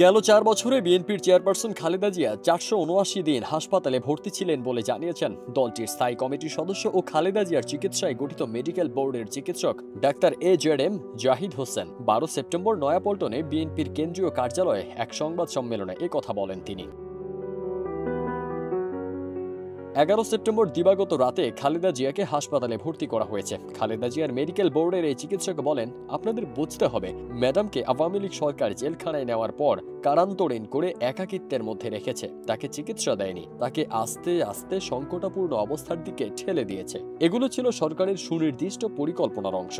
গেল ৪ বছরে বিএনপির চেয়ারপারসন খালেদা জিয়া ৪৭৯ দিন হাসপাতালে ভর্তি ছিলেন বলে জানিয়েছেন দলটির স্থায়ী কমিটির সদস্য ও খালেদা জিয়ার চিকিৎসায় গঠিত মেডিকেল বোর্ডের চিকিৎসক doctor AJM Zahid Hossain. ১২ September নয়াপল্টনে বিএনপির কেন্দ্রীয় কার্যালয়ে এক সংবাদ সম্মেলনে একথা বলেন তিনি। ১১ সেপ্টেম্বর দিবাগত রাতে খালেদা জিয়াকে হাসপাতালে ভর্তি করা হয়েছে। খালেদা জিয়ার মেডিকেল বোর্ডের এই চিকিৎসক বলেন, আপনাদের বুঝতে হবে, ম্যাডামকে আওয়ামী লীগ সরকার জেলখানায় নেওয়ার পর কারান্তরীণ করে একাকিত্বের মধ্যে রেখেছে। তাকে চিকিৎসা দেয়নি, তাকে আস্তে আস্তে সংকটাপূর্ণ অবস্থার দিকে ঠেলে দিয়েছে। এগুলো ছিল সরকারের সুনির্দিষ্ট পরিকল্পনার অংশ।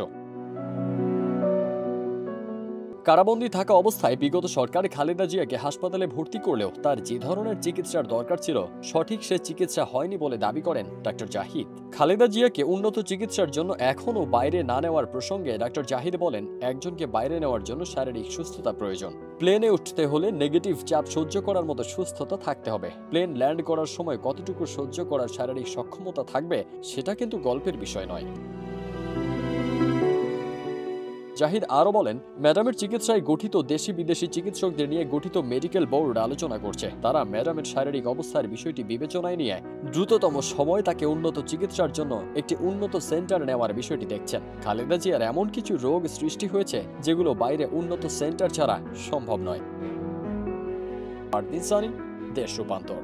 কারাবন্দী থাকা অবস্থায় বিগত সরকার খালেদা জিয়াকে হাসপাতালে ভর্তি করলেও তার যে ধরনের চিকিৎসার দরকার ছিল সঠিক সে চিকিৎসা হয়নি বলে দাবি করেন ডাক্তার জাহিদ। খালেদা জিয়াকে উন্নত চিকিৎসার জন্য এখনও বাইরে না নেওয়ার প্রসঙ্গে ডাক্তার জাহিদ বলেন, একজনকে বাইরে নেওয়ার জন্য শারীরিক সুস্থতা প্রয়োজন। প্লেনে উঠতে হলে নেগেটিভ চাপ সহ্য করার মতো সুস্থতা থাকতে হবে। প্লেন ল্যান্ড করার সময় কতটুকু সহ্য করার শারীরিক সক্ষমতা থাকবে সেটা কিন্তু গল্পের বিষয় নয়। জাহিদ আরও বলেন, ম্যাডামের চিকিৎসায় গঠিত দেশি বিদেশি চিকিৎসকদের নিয়ে গঠিত মেডিকেল বোর্ড আলোচনা করছে। তারা ম্যাডামের শারীরিক অবস্থার বিষয়টি বিবেচনায় নিয়ে দ্রুততম সময় তাকে উন্নত চিকিৎসার জন্য একটি উন্নত সেন্টার নেওয়ার বিষয়টি দেখছেন। খালেদা জিয়ার এমন কিছু রোগ সৃষ্টি হয়েছে যেগুলো বাইরে উন্নত সেন্টার ছাড়া সম্ভব নয়। দেশ রূপান্তর।